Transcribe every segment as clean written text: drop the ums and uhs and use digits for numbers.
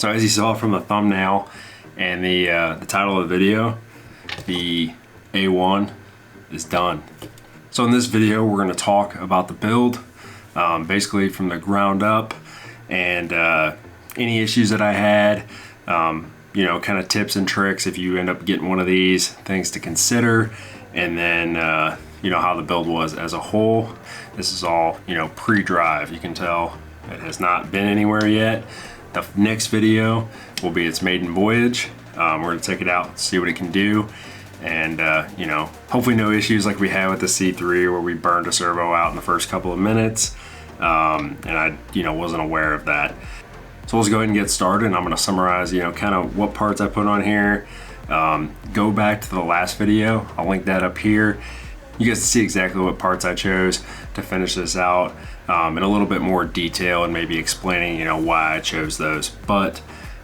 So as you saw from the thumbnail and the title of the video, the A1 is done. So in this video, we're going to talk about the build, basically from the ground up, and any issues that I had, you know, kind of tips and tricks if you end up getting one of these, things to consider, and then you know, how the build was as a whole. This is all, you know, pre-drive. You can tell it has not been anywhere yet. The next video will be its maiden voyage. We're gonna take it out, see what it can do, and you know, hopefully no issues like we had with the C3 where we burned a servo out in the first couple of minutes, and I, you know, wasn't aware of that. So let's go ahead and get started, and I'm gonna summarize, you know, kind of what parts I put on here. Go back to the last video, I'll link that up here. You guys can see exactly what parts I chose to finish this out, in a little bit more detail, and maybe explaining, you know, why I chose those. But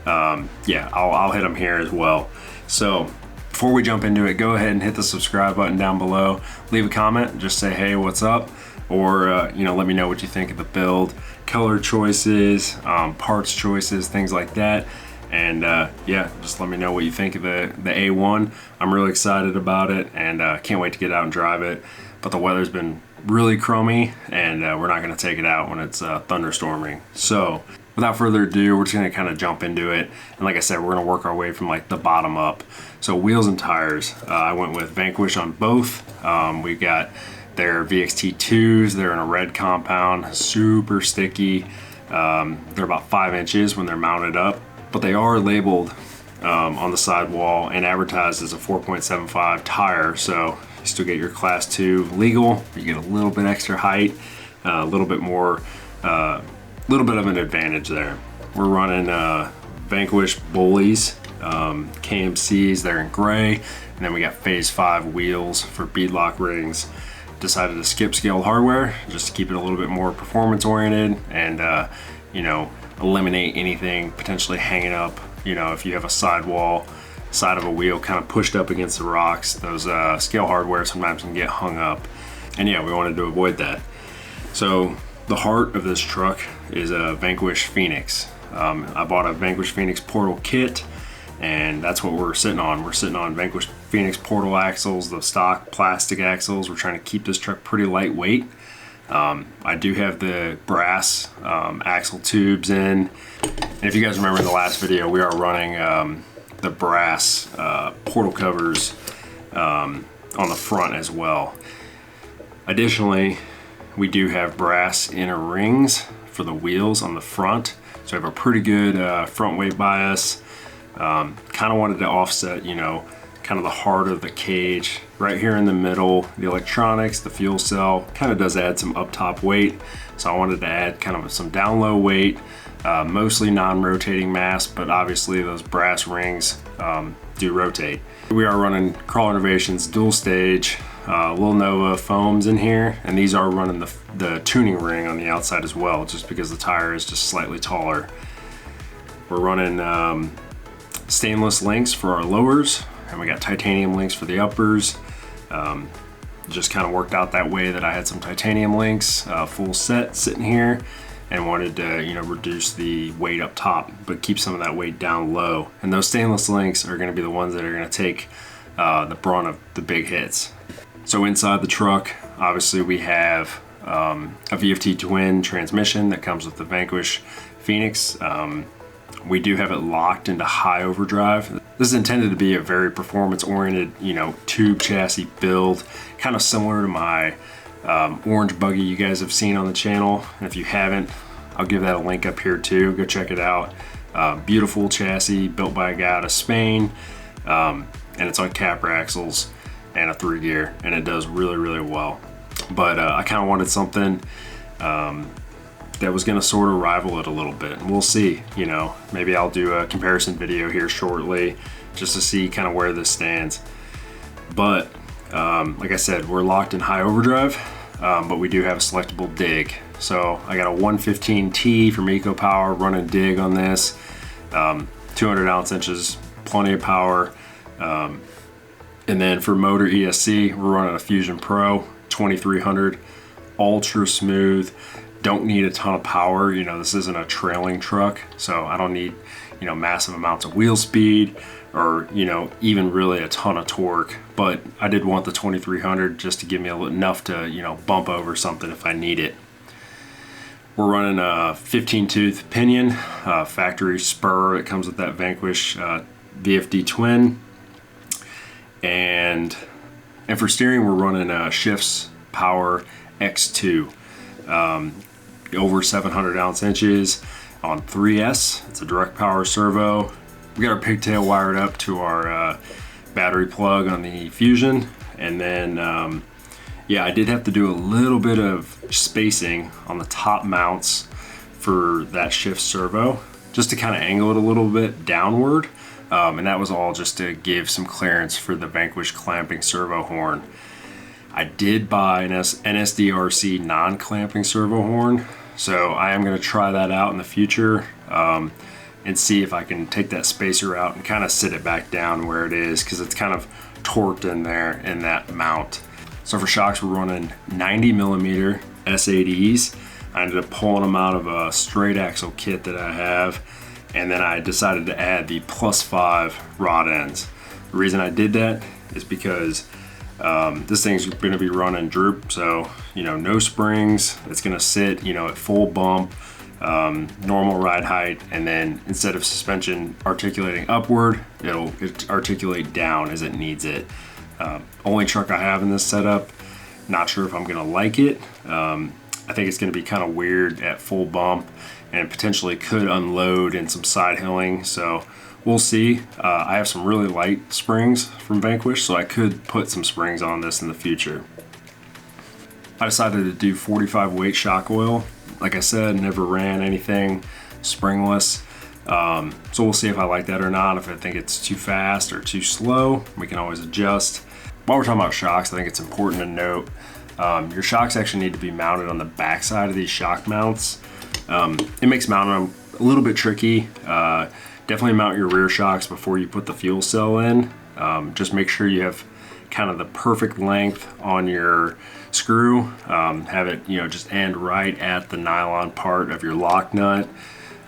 yeah, I'll hit them here as well. So before we jump into it, go ahead and hit the subscribe button down below. Leave a comment, just say, hey, what's up? Or, you know, let me know what you think of the build, color choices, parts choices, things like that. And yeah, just let me know what you think of the A1. I'm really excited about it, and can't wait to get out and drive it. But the weather's been really crummy, and we're not gonna take it out when it's thunderstorming. So without further ado, we're just gonna kind of jump into it. And like I said, we're gonna work our way from like the bottom up. So wheels and tires, I went with Vanquish on both. We've got their VXT2s, they're in a red compound, super sticky. They're about 5 inches when they're mounted up, but they are labeled on the sidewall and advertised as a 4.75 tire. So you still get your class 2 legal, you get a little bit extra height, a little bit more, little bit of an advantage there. We're running Vanquish Bullies, KMCs, they're in gray, and then we got phase 5 wheels for beadlock rings. Decided to skip scaled hardware just to keep it a little bit more performance oriented, and you know, eliminate anything potentially hanging up. You know, if you have a sidewall, side of a wheel kind of pushed up against the rocks, those scale hardware sometimes can get hung up, and yeah, we wanted to avoid that. So the heart of this truck is a Vanquish Phoenix. I bought a Vanquish Phoenix portal kit, and that's what we're sitting on. We're sitting on Vanquish Phoenix portal axles, the stock plastic axles. We're trying to keep this truck pretty lightweight. I do have the brass axle tubes in. And if you guys remember in the last video, we are running the brass portal covers on the front as well. Additionally, we do have brass inner rings for the wheels on the front. So I have a pretty good front weight bias. Kind of wanted to offset, you know, kind of the heart of the cage right here in the middle. The electronics, the fuel cell kind of does add some up top weight, so I wanted to add kind of some down low weight, mostly non-rotating mass, but obviously those brass rings do rotate. We are running Crawl Innovations dual stage Lil Nova foams in here, and these are running the tuning ring on the outside as well, just because the tire is just slightly taller. We're running stainless links for our lowers, and we got titanium links for the uppers. Just kind of worked out that way that I had some titanium links, full set sitting here, and wanted to, you know, reduce the weight up top, but keep some of that weight down low. And those stainless links are going to be the ones that are going to take the brunt of the big hits. So inside the truck, obviously we have a VFT twin transmission that comes with the Vanquish Phoenix. We do have it locked into high overdrive. This is intended to be a very performance-oriented, you know, tube chassis build, kind of similar to my orange buggy you guys have seen on the channel. And if you haven't, I'll give that a link up here too. Go check it out. Beautiful chassis built by a guy out of Spain, and it's on capper axles and a 3-gear, and it does really, really well. But I kind of wanted something that was going to sort of rival it a little bit, and we'll see. You know, maybe I'll do a comparison video here shortly just to see kind of where this stands. But like I said, we're locked in high overdrive, but we do have a selectable dig. So I got a 115T from Ecopower running dig on this, 200 ounce inches, plenty of power. And then for motor ESC, we're running a Fusion Pro 2300, ultra smooth, don't need a ton of power. You know, this isn't a trailing truck, so I don't need, you know, massive amounts of wheel speed or, you know, even really a ton of torque. But I did want the 2300 just to give me enough to, you know, bump over something if I need it. We're running a 15 tooth pinion, factory spur. It comes with that Vanquish VFD twin. And for steering, we're running a Shifts Power X2, over 700 ounce inches on 3S. It's a direct power servo. We got our pigtail wired up to our battery plug on the Fusion, and then yeah, I did have to do a little bit of spacing on the top mounts for that shift servo, just to kind of angle it a little bit downward. And that was all just to give some clearance for the Vanquish clamping servo horn. I did buy an NSDRC non-clamping servo horn, so I am going to try that out in the future and see if I can take that spacer out and kind of sit it back down where it is, because it's kind of torqued in there in that mount. So for shocks, we're running 90 millimeter S80s. I ended up pulling them out of a straight axle kit that I have, and then I decided to add the +5 rod ends. The reason I did that is because this thing's going to be running droop, so, you know, no springs. It's going to sit, you know, at full bump, normal ride height, and then instead of suspension articulating upward, it'll articulate down as it needs it. Only truck I have in this setup. Not sure if I'm gonna like it. I think it's gonna be kind of weird at full bump, and potentially could unload in some side hilling, so we'll see. I have some really light springs from Vanquish, so I could put some springs on this in the future. I decided to do 45 weight shock oil. Like I said, never ran anything springless. So we'll see if I like that or not. If I think it's too fast or too slow, we can always adjust. While we're talking about shocks, I think it's important to note your shocks actually need to be mounted on the back side of these shock mounts. It makes mounting them a little bit tricky. Definitely mount your rear shocks before you put the fuel cell in. Just make sure you have kind of the perfect length on your screw. Have it, you know, just end right at the nylon part of your lock nut.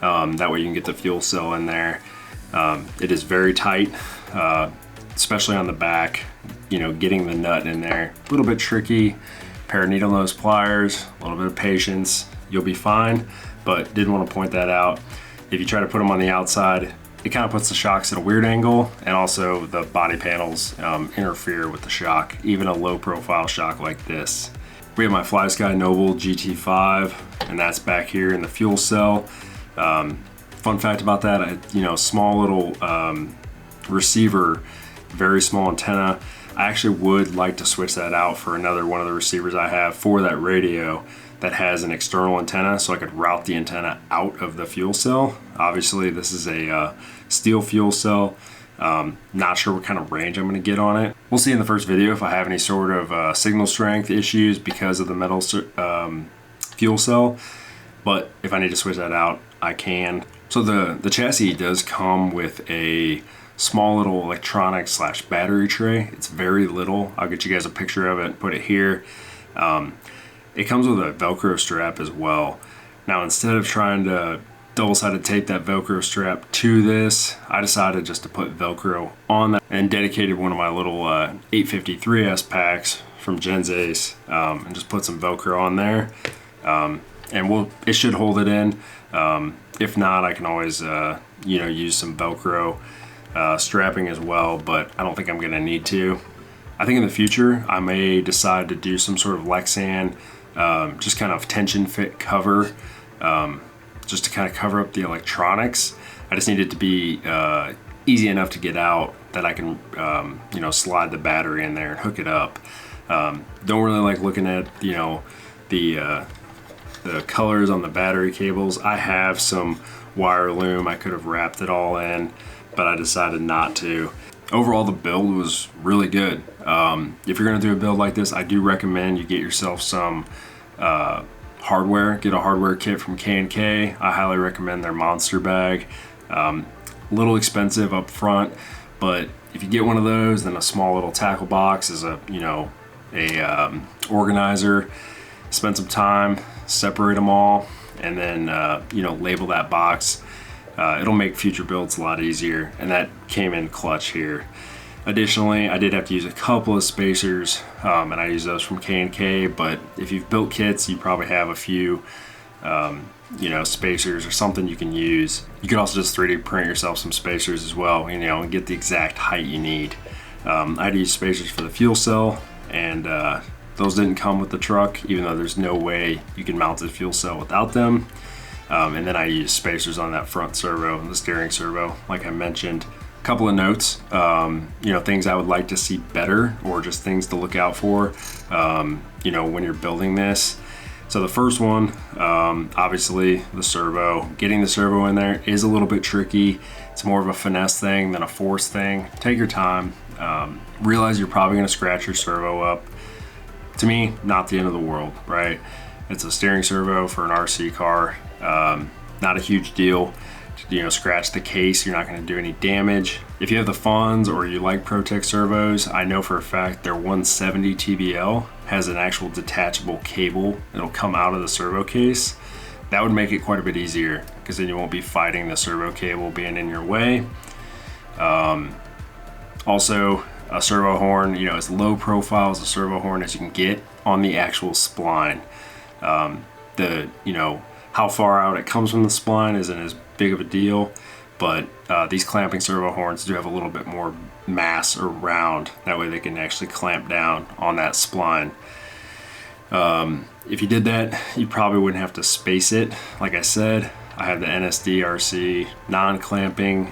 That way you can get the fuel cell in there. It is very tight, especially on the back. You know, getting the nut in there, a little bit tricky. Pair of needle nose pliers, a little bit of patience, you'll be fine. But did want to point that out. If you try to put them on the outside, it kind of puts the shocks at a weird angle, and also the body panels interfere with the shock, even a low profile shock like this. We have my FlySky Noble GT5, and that's back here in the fuel cell. Fun fact about that, you know, small little receiver, very small antenna. I actually would like to switch that out for another one of the receivers I have for that radio that has an external antenna, so I could route the antenna out of the fuel cell. Obviously this is a steel fuel cell. Not sure what kind of range I'm going to get on it. We'll see in the first video if I have any sort of signal strength issues because of the metal fuel cell, but if I need to switch that out, I can. So the chassis does come with a small little electronic / battery tray. It's very little. I'll get you guys a picture of it, put it here. It comes with a Velcro strap as well. Now, instead of trying to double-sided tape that Velcro strap to this, I decided just to put Velcro on that and dedicated one of my little 853S packs from Genzace, and just put some Velcro on there. And it should hold it in. If not, I can always you know, use some Velcro strapping as well, but I don't think I'm gonna need to. I think in the future I may decide to do some sort of Lexan, just kind of tension fit cover, just to kind of cover up the electronics. I just need it to be easy enough to get out that I can you know, slide the battery in there and hook it up. Don't really like looking at, you know, the colors on the battery cables. I have some wire loom. I could have wrapped it all in, but I decided not to. Overall, the build was really good. If you're gonna do a build like this, I do recommend you get yourself some hardware. Get a hardware kit from K&K. I highly recommend their monster bag. A little expensive up front, but if you get one of those, then a small little tackle box is a, you know, a organizer. Spend some time, separate them all, and then you know, label that box. It'll make future builds a lot easier, and that came in clutch here. Additionally, I did have to use a couple of spacers, and I use those from K&K, but if you've built kits, you probably have a few you know, spacers or something you can use. You could also just 3D print yourself some spacers as well, you know, and get the exact height you need. I had to use spacers for the fuel cell, and those didn't come with the truck, even though there's no way you can mount the fuel cell without them. And then I used spacers on that front servo and the steering servo, like I mentioned. A couple of notes, you know, things I would like to see better, or just things to look out for, you know, when you're building this. So the first one, obviously the servo. Getting the servo in there is a little bit tricky. It's more of a finesse thing than a force thing. Take your time. Realize you're probably gonna scratch your servo up. To me, not the end of the world, right? It's a steering servo for an RC car. Not a huge deal. You know, scratch the case, you're not going to do any damage. If you have the funds or you like ProTech servos, I know for a fact their 170 TBL has an actual detachable cable that'll come out of the servo case. That would make it quite a bit easier, because then you won't be fighting the servo cable being in your way. Also, a servo horn, you know, as low profile as a servo horn as you can get on the actual spline. You know, how far out it comes from the spline isn't as big of a deal, but these clamping servo horns do have a little bit more mass around. That way they can actually clamp down on that spline. If you did that, you probably wouldn't have to space it. Like I said, I have the NSD RC non-clamping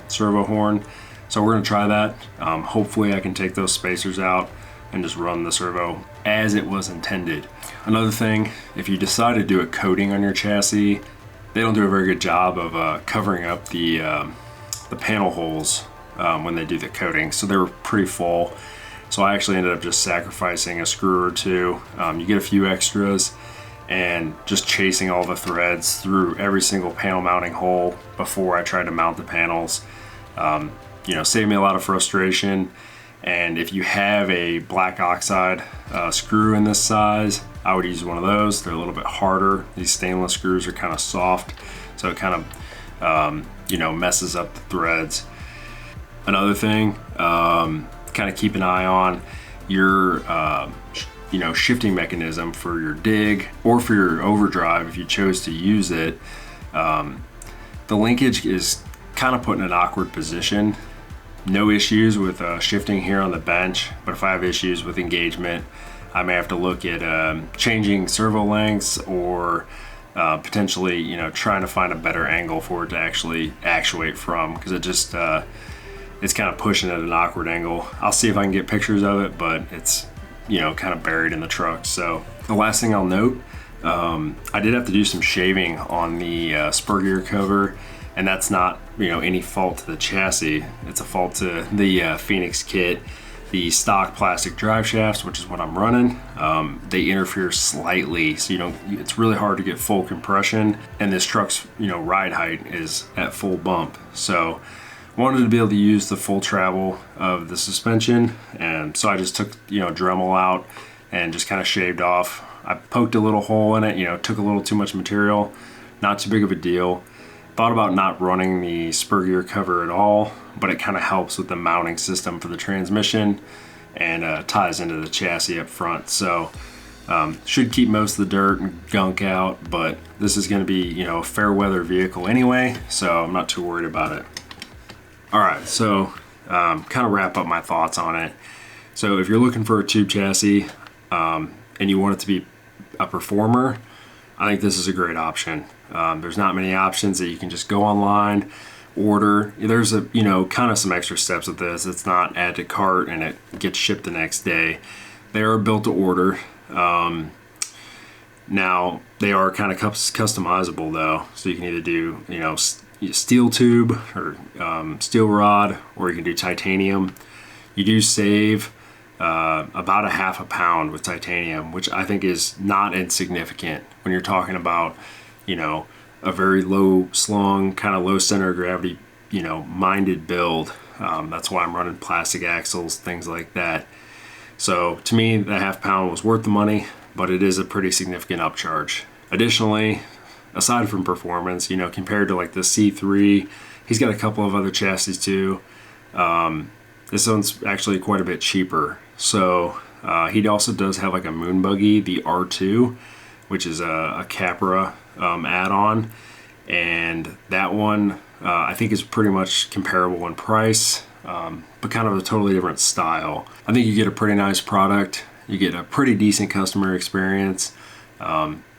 servo horn, so we're gonna try that. Hopefully I can take those spacers out and just run the servo as it was intended. Another thing, if you decide to do a coating on your chassis, they don't do a very good job of covering up the panel holes when they do the coating, so they were pretty full. So I actually ended up just sacrificing a screw or two. You get a few extras, and just chasing all the threads through every single panel mounting hole before I tried to mount the panels. You know, saved me a lot of frustration. And if you have a black oxide screw in this size, I would use one of those. They're a little bit harder. These stainless screws are kind of soft, so it kind of you know, messes up the threads. Another thing, kind of keep an eye on your you know, shifting mechanism for your dig or for your overdrive if you chose to use it. The linkage is kind of put in an awkward position. No issues with shifting here on the bench, but if I have issues with engagement, I may have to look at changing servo lengths, or potentially, you know, trying to find a better angle for it to actually actuate from, because it just it's kind of pushing at an awkward angle. I'll see if I can get pictures of it, but it's, you know, kind of buried in the truck. So the last thing I'll note, I did have to do some shaving on the spur gear cover, and that's not, you know, any fault to the chassis. It's a fault to the Phoenix kit. The stock plastic drive shafts, which is what I'm running, they interfere slightly, so you don't. It's really hard to get full compression, and this truck's, you know, ride height is at full bump. So wanted to be able to use the full travel of the suspension, and so I just took, you know, Dremel out and just kind of shaved off. I poked a little hole in it, you know, took a little too much material, not too big of a deal. Thought about not running the spur gear cover at all, but it kind of helps with the mounting system for the transmission, and ties into the chassis up front. So should keep most of the dirt and gunk out, but this is going to be, you know, a fair weather vehicle anyway, so I'm not too worried about it. All right, so kind of wrap up my thoughts on it. So if you're looking for a tube chassis and you want it to be a performer, I think this is a great option. There's not many options that you can just go online, order. There's a, you know, kind of some extra steps with this. It's not add to cart and it gets shipped the next day. They are built to order. Now they are kind of customizable though, so you can either do, you know, steel tube or steel rod, or you can do titanium. You do save about a half a pound with titanium, which I think is not insignificant when you're talking about, you know, a very low slung, kind of low center of gravity, you know, minded build. That's why I'm running plastic axles, things like that. So to me, the half pound was worth the money. but it is a pretty significant upcharge. Additionally, aside from performance, you know, compared to like the C3, he's got a couple of other chassis too. This one's actually quite a bit cheaper. So he also does have like a moon buggy, the R2, which is a Capra add-on, and that one I think is pretty much comparable in price, but kind of a totally different style. I think you get a pretty nice product. You get a pretty decent customer experience.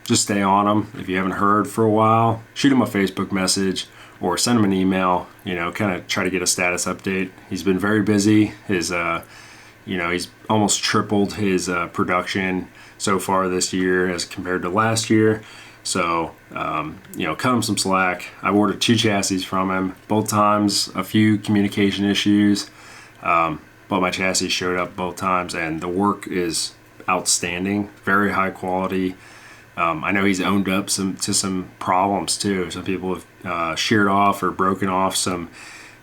Just stay on him. If you haven't heard for a while, shoot him a Facebook message or send him an email, you know, kind of try to get a status update. He's been very busy. His, you know, he's almost tripled his production so far this year as compared to last year. So, you know, cut him some slack. I've ordered 2 chassis from him. Both times, a few communication issues, but my chassis showed up both times, and the work is outstanding, very high quality. I know he's owned up to some problems too. Some people have sheared off or broken off some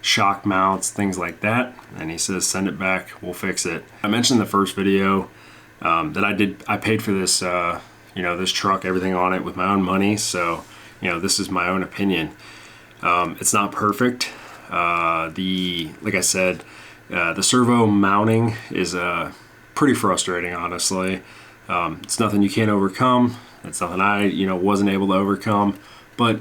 shock mounts, things like that. And he says, send it back, we'll fix it. I mentioned in the first video that I paid for this, you know, this truck, everything on it with my own money. So, you know, this is my own opinion. It's not perfect. Like I said, the servo mounting is pretty frustrating, honestly. It's nothing you can't overcome. It's something I, you know, wasn't able to overcome, but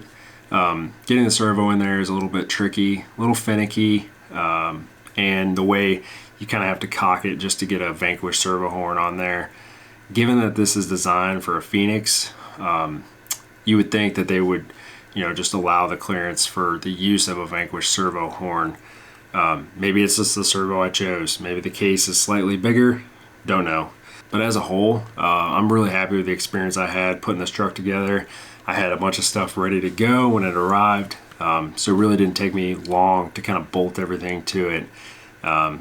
getting the servo in there is a little bit tricky, a little finicky, and the way you kind of have to cock it just to get a Vanquish servo horn on there. Given that this is designed for a Phoenix, you would think that they would, you know, just allow the clearance for the use of a Vanquish servo horn. Maybe it's just the servo I chose. Maybe the case is slightly bigger. Don't know. But as a whole, I'm really happy with the experience I had putting this truck together. I had a bunch of stuff ready to go when it arrived, so it really didn't take me long to kind of bolt everything to it.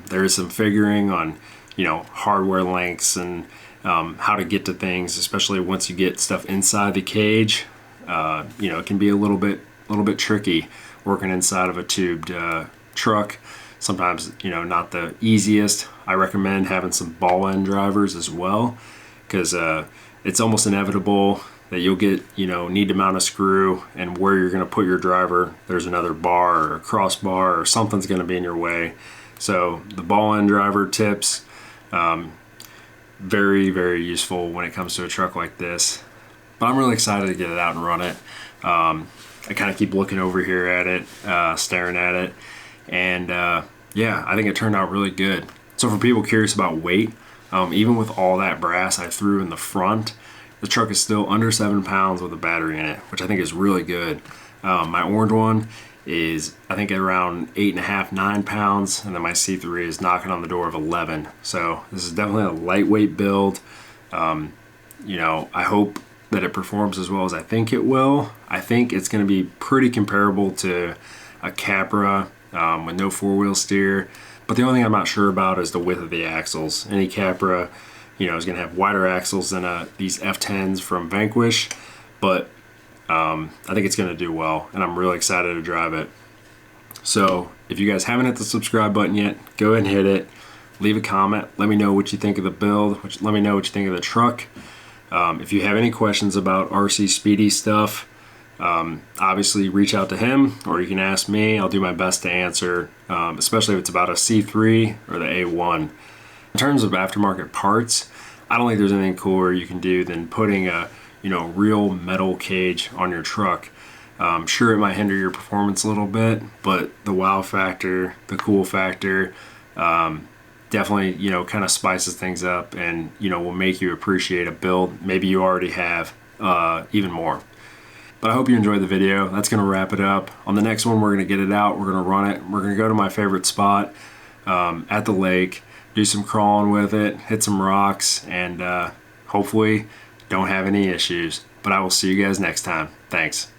There is some figuring on, you know, hardware lengths and how to get to things, especially once you get stuff inside the cage. You know, it can be a little bit tricky working inside of a tubed truck. Sometimes, you know, not the easiest. I recommend having some ball end drivers as well, because it's almost inevitable that you'll get, you know, need to mount a screw, and where you're going to put your driver, there's another bar or a crossbar or something's going to be in your way. So the ball end driver tips, very, very useful when it comes to a truck like this. But I'm really excited to get it out and run it. I kind of keep looking over here at it, staring at it, and yeah, I think it turned out really good. So for people curious about weight, even with all that brass I threw in the front, the truck is still under 7 pounds with a battery in it, which I think is really good. My orange one is, I think, around 8.5, 9 pounds, and then my C3 is knocking on the door of 11. So this is definitely a lightweight build. You know, I hope that it performs as well as I think it will. I think it's going to be pretty comparable to a Capra with no 4-wheel steer. But the only thing I'm not sure about is the width of the axles. Any Capra, you know, is going to have wider axles than these F10s from Vanquish, but I think it's going to do well, and I'm really excited to drive it. So if you guys haven't hit the subscribe button yet, go ahead and hit it. Leave a comment. Let me know what you think of the build. Let me know what you think of the truck. If you have any questions about RC Speedy stuff, obviously reach out to him, or you can ask me. I'll do my best to answer, especially if it's about a C3 or the A1. In terms of aftermarket parts, I don't think there's anything cooler you can do than putting a, you know, real metal cage on your truck. Sure, it might hinder your performance a little bit, but the wow factor, the cool factor, definitely, you know, kind of spices things up, and, you know, will make you appreciate a build maybe you already have even more. But I hope you enjoyed the video. That's going to wrap it up. On the next one, we're going to get it out. We're going to run it. We're going to go to my favorite spot at the lake, do some crawling with it, hit some rocks, and hopefully don't have any issues. But I will see you guys next time. Thanks.